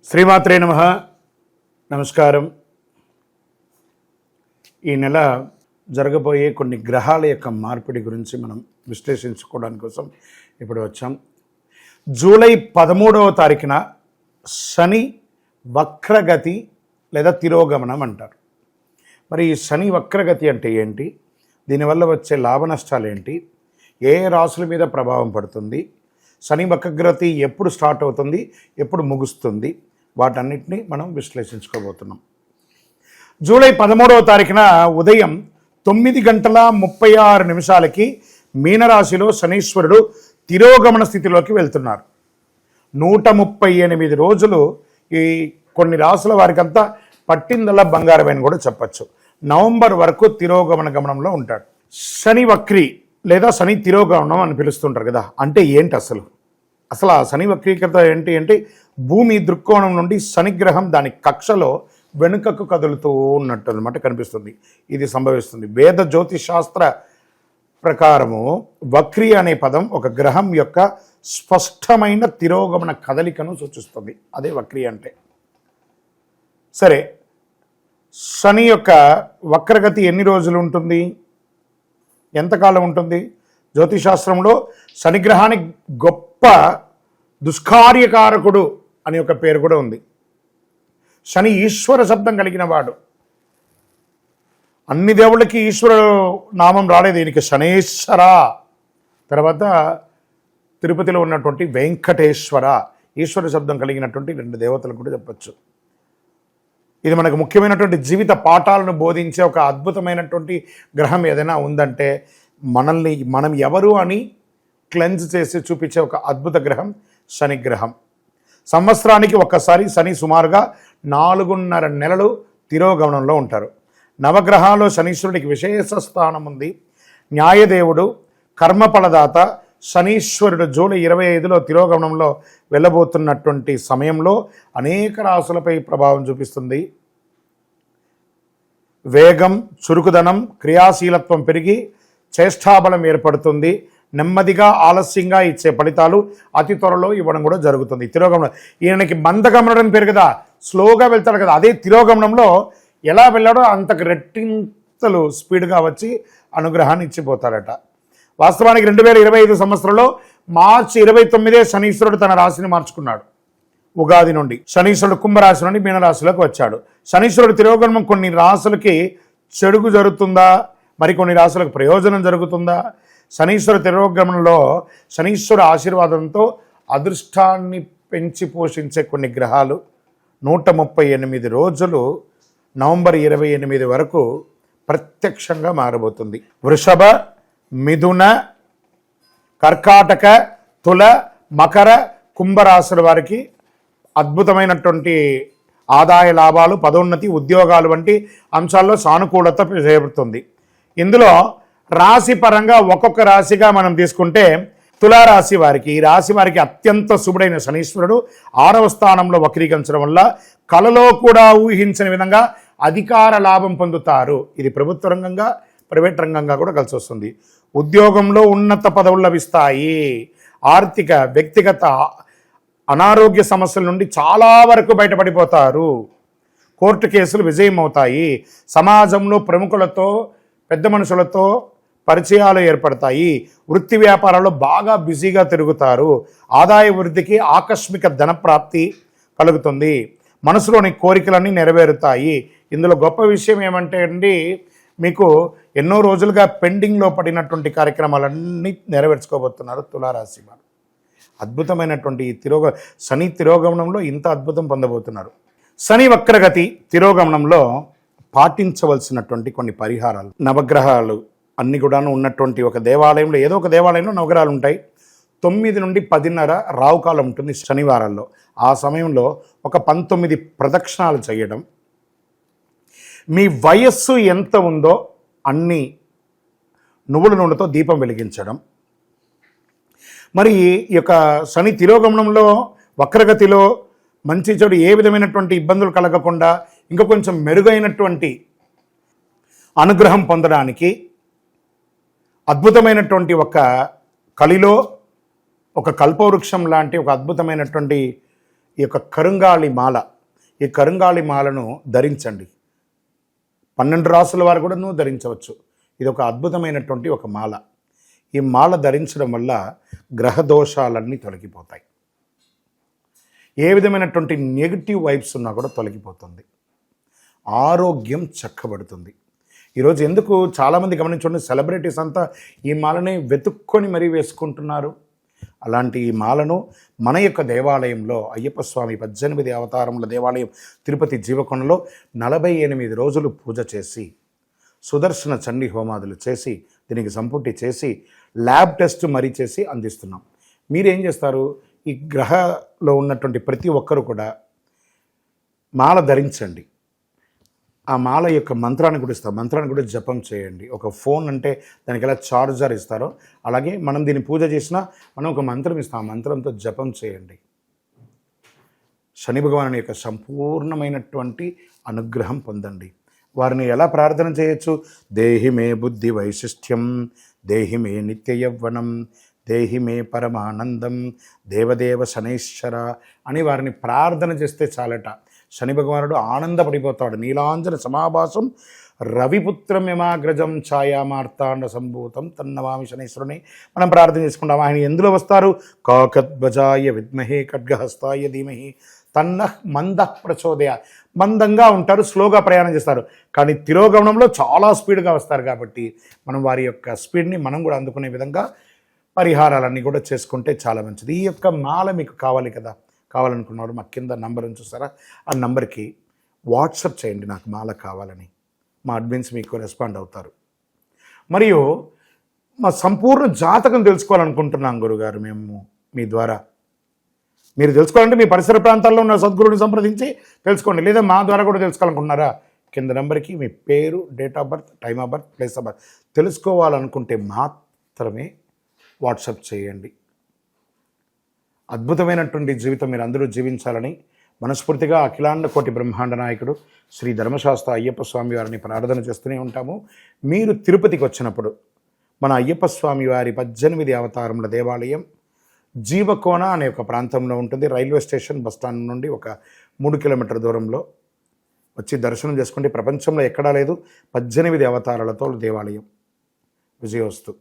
శ్రీమాత్రే నమః. నమస్కారం. ఈ నెల జరగబోయే కొన్ని గ్రహాల యొక్క మార్పిడి గురించి మనం విశ్లేషించుకోవడానికి కోసం ఇప్పుడు వచ్చాం. జూలై 13వ తారీఖున శని వక్రగతి లేదా తిరోగమనం అంటారు. మరి ఈ శని వక్రగతి అంటే ఏంటి, దీనివల్ల వచ్చే లాభ నష్టాలు ఏంటి, ఏ రాశుల మీద ప్రభావం పడుతుంది, శని వక్రగతి ఎప్పుడు స్టార్ట్ అవుతుంది, ఎప్పుడు ముగుస్తుంది, వాటన్నిటిని మనం విశ్లేషించుకోబోతున్నాం. జూలై 13వ తారీఖున ఉదయం 9:36 మీనరాశిలో శనీశ్వరుడు తిరోగమన స్థితిలోకి వెళ్తున్నారు. 138 రోజులు ఈ కొన్ని రాశుల వారికంతా పట్టిందల్లా బంగారమైన కూడా చెప్పచ్చు. నవంబర్ వరకు తిరోగమన గమనంలో ఉంటాడు. శని వక్రి లేదా శని తిరోగమనం అని పిలుస్తుంటారు కదా, అంటే ఏంటి అసలు ఆ శని వక్రీకృత ఏంటి అంటే భూమి దృక్కోణం నుండి శనిగ్రహం దాని కక్షలో వెనుకకు కదులుతూ ఉన్నట్టు అనమాట కనిపిస్తుంది. ఇది సంభవిస్తుంది. వేద జ్యోతిశాస్త్ర ప్రకారము వక్రి అనే పదం ఒక గ్రహం యొక్క స్పష్టమైన తిరోగమన కదలికను సూచిస్తుంది. అదే వక్రి అంటే. సరే, శని యొక్క వక్రగతి ఎన్ని రోజులు ఉంటుంది, ఎంతకాలం ఉంటుంది? జ్యోతిశాస్త్రంలో శనిగ్రహానికి గొప్ప దుష్కార్యకారకుడు అనే ఒక పేరు కూడా ఉంది. శని ఈశ్వర శబ్దం కలిగిన వాడు. అన్ని దేవుళ్ళకి ఈశ్వర నామం రాలేదు, దీనికి శనేశ్వర, తర్వాత తిరుపతిలో ఉన్నటువంటి వెంకటేశ్వర, ఈశ్వర శబ్దం కలిగినటువంటి 2 దేవతలు కూడా చెప్పచ్చు. ఇది మనకు ముఖ్యమైనటువంటి జీవిత పాఠాలను బోధించే ఒక అద్భుతమైనటువంటి గ్రహం ఏదైనా ఉందంటే మనం ఎవరు అని క్లెన్స్ చేసి చూపించే ఒక అద్భుత గ్రహం శని గ్రహం. సంవత్సరానికి ఒక్కసారి శని సుమారుగా 4.5 నెలలు తిరోగమనంలో ఉంటారు. నవగ్రహాల్లో శనీశ్వరుడికి విశేష స్థానం ఉంది. న్యాయదేవుడు, కర్మఫలదాత శనీశ్వరుడు జూలై 25లో తిరోగమనంలో వెళ్ళబోతున్నటువంటి సమయంలో అనేక రాశులపై ప్రభావం చూపిస్తుంది. వేగం, చురుకుదనం, క్రియాశీలత్వం పెరిగి చేష్టాబలం ఏర్పడుతుంది. నెమ్మదిగా ఆలస్యంగా ఇచ్చే ఫలితాలు అతి త్వరలో ఇవ్వడం కూడా జరుగుతుంది. తిరోగమనం ఈయనకి మందగమనం పేరు కదా, స్లోగా వెళ్తాడు కదా, అదే తిరోగమనంలో ఎలా వెళ్ళాడో అంతకు రెట్టింతలు స్పీడ్గా వచ్చి అనుగ్రహాన్ని ఇచ్చిపోతాడట. వాస్తవానికి 2025 సంవత్సరంలో మార్చి 29 శనీశ్వరుడు తన రాశిని మార్చుకున్నాడు. ఉగాది నుండి శనీశ్వరుడు కుంభరాశి నుండి మీనరాశిలోకి వచ్చాడు. శనీశ్వరుడు తిరోగమనం కొన్ని రాశులకి చెడుగు జరుగుతుందా, మరికొన్ని రాశులకు ప్రయోజనం జరుగుతుందా? శనీశ్వర తిరోగమనంలో శనీశ్వర ఆశీర్వాదంతో అదృష్టాన్ని పెంచి పోషించే కొన్ని గ్రహాలు 138 రోజులు నవంబర్ 28 వరకు ప్రత్యక్షంగా మారబోతుంది. వృషభ, మిథున, కర్కాటక, తుల, మకర, కుంభరాశుల వారికి అద్భుతమైనటువంటి ఆదాయ లాభాలు, పదోన్నతి, ఉద్యోగాలు వంటి అంశాల్లో సానుకూలత చేపడుతుంది. ఇందులో రాశి పరంగా ఒక్కొక్క రాశిగా మనం తీసుకుంటే తులారాశి వారికి, ఈ రాశి వారికి అత్యంత శుభుడైన శనీశ్వరుడు 6వ స్థానంలో వక్రీకరించడం వల్ల కలలో కూడా ఊహించని విధంగా అధికార లాభం పొందుతారు. ఇది ప్రభుత్వ రంగంగా, ప్రైవేట్ రంగంగా కూడా కలిసి వస్తుంది. ఉద్యోగంలో ఉన్నత పదవులు లభిస్తాయి. ఆర్థిక, వ్యక్తిగత అనారోగ్య సమస్యల నుండి చాలా వరకు బయటపడిపోతారు. కోర్టు కేసులు విజయం అవుతాయి. సమాజంలో ప్రముఖులతో, పెద్ద మనుషులతో పరిచయాలు ఏర్పడతాయి. వృత్తి వ్యాపారాల్లో బాగా బిజీగా తిరుగుతారు. ఆదాయ వృద్ధికి ఆకస్మిక ధనప్రాప్తి కలుగుతుంది. మనసులోని కోరికలన్నీ నెరవేరుతాయి. ఇందులో గొప్ప విషయం ఏమంటే అండి, మీకు ఎన్నో రోజులుగా పెండింగ్లో పడినటువంటి కార్యక్రమాలన్నీ నెరవేర్చుకోబోతున్నారు తులారాశి వారు. అద్భుతమైనటువంటి శని తిరోగమనంలో ఇంత అద్భుతం పొందబోతున్నారు. శని వక్రగతి తిరోగమనంలో పాటించవలసినటువంటి కొన్ని పరిహారాలు, నవగ్రహాలు అన్ని కూడా ఉన్నటువంటి ఒక దేవాలయంలో, ఏదో ఒక దేవాలయంలో నవగ్రహాలు ఉంటాయి. 9 నుండి 10:30 రావుకాలం ఉంటుంది శనివారాల్లో. ఆ సమయంలో ఒక 19 ప్రదక్షిణాలు చేయడం, మీ వయస్సు ఎంత ఉందో అన్ని నువ్వుల నూనెతో దీపం వెలిగించడం. మరి ఈ యొక్క శని తిరోగమనంలో వక్రగతిలో మంచి చెడు ఏ విధమైనటువంటి ఇబ్బందులు కలగకుండా ఇంకా కొంచెం మెరుగైనటువంటి అనుగ్రహం పొందడానికి అద్భుతమైనటువంటి ఒక కలిలో ఒక కల్పవృక్షం లాంటి ఒక అద్భుతమైనటువంటి ఈ యొక్క కరుంగాళి మాల, ఈ కరుంగాళి మాలను ధరించండి. 12 రాసుల వారు కూడా ధరించవచ్చు. ఇది ఒక అద్భుతమైనటువంటి ఒక మాల. ఈ మాల ధరించడం వల్ల గ్రహ దోషాలన్నీ తొలగిపోతాయి. ఏ విధమైనటువంటి నెగిటివ్ వైబ్స్ ఉన్నా కూడా తొలగిపోతుంది. ఆరోగ్యం చక్కబడుతుంది. ఈరోజు ఎందుకు చాలామంది గమనించండి, సెలబ్రిటీస్ అంతా ఈ మాలని వెతుక్కొని మరీ వేసుకుంటున్నారు. అలాంటి ఈ మాలను మన యొక్క దేవాలయంలో అయ్యప్ప స్వామి 18 అవతారముల దేవాలయం తిరుపతి జీవకొండలో 48 రోజులు పూజ చేసి, సుదర్శన చండీ హోమాదులు చేసి, దీనికి సంపుటి చేసి, ల్యాబ్ టెస్ట్ మరీ చేసి అందిస్తున్నాం. మీరేం చేస్తారు, ఈ గ్రహలో ఉన్నటువంటి ప్రతి ఒక్కరు కూడా మాల ధరించండి. ఆ మాల యొక్క మంత్రాన్ని కూడా ఇస్తాం, మంత్రాన్ని కూడా జపం చేయండి. ఒక ఫోన్ అంటే దానికి ఎలా చార్జర్ ఇస్తారో అలాగే మనం దీన్ని పూజ చేసినా మనం ఒక మంత్రం ఇస్తాం, ఆ మంత్రంతో జపం చేయండి. శని భగవాను యొక్క సంపూర్ణమైనటువంటి అనుగ్రహం పొందండి. వారిని ఎలా ప్రార్థన చేయొచ్చు, దేహి మే బుద్ధి వైశిష్ట్యం, దేహి మే నిత్య యవ్వనం, దేహి మే పరమానందం, దేవదేవ శనైశ్వర అని వారిని ప్రార్థన చేస్తే చాలట. శని భగవానుడు ఆనందపడిపోతాడు. నీలాంజన సమాభాసం రవిపుత్రం యమాగ్రజం ఛాయామార్తాండ సంభూతం తన్నమామి శనైశ్వరుని మనం ప్రార్థన చేసుకుంటాం. ఆయన ఎందులో వస్తారు, కాకద్వజాయ విద్మహే ఖడ్గహస్తాయ ధీమహి తన్నః మందః ప్రచోదయ. మందంగా ఉంటారు, స్లోగా ప్రయాణం చేస్తారు, కానీ తిరోగమనంలో చాలా స్పీడ్గా వస్తారు. కాబట్టి మనం వారి యొక్క స్పీడ్ని మనం కూడా అందుకునే విధంగా పరిహారాలన్నీ కూడా చేసుకుంటే చాలా మంచిది. ఈ యొక్క మాల మీకు కావాలి కదా, కావాలనుకున్నారు మా కింద నంబర్ చూసారా, ఆ నంబర్కి వాట్సాప్ చేయండి నాకు మాల కావాలని. మా అడ్మిన్స్ మీకు రెస్పాండ్ అవుతారు. మరియు మా సంపూర్ణ జాతకం తెలుసుకోవాలనుకుంటున్నాం గురుగారు మేము మీ ద్వారా. మీరు తెలుసుకోవాలంటే మీ పరిసర ప్రాంతాల్లో ఉన్న సద్గురుని సంప్రదించి తెలుసుకోండి, లేదా మా ద్వారా కూడా తెలుసుకోవాలనుకుంటున్నారా, కింద నెంబర్కి మీ పేరు, date of birth, time of birth, place of birth తెలుసుకోవాలనుకుంటే మాత్రమే వాట్సాప్ చేయండి. అద్భుతమైనటువంటి జీవితం మీరు అందరూ జీవించాలని మనస్ఫూర్తిగా అఖిలాండ కోటి బ్రహ్మాండ నాయకుడు శ్రీ ధర్మశాస్త్ర అయ్యప్ప స్వామి వారిని ప్రార్థన చేస్తూనే ఉంటాము. మీరు తిరుపతికి వచ్చినప్పుడు మన అయ్యప్ప స్వామి వారి 18 అవతారముల దేవాలయం జీవకోన అనే ఒక ప్రాంతంలో ఉంటుంది. రైల్వే స్టేషన్ బస్టాండ్ నుండి ఒక 3 కిలోమీటర్ల దూరంలో వచ్చి దర్శనం చేసుకోండి. ప్రపంచంలో ఎక్కడా లేదు 18 అవతారాలతో దేవాలయం. విజయోస్తు.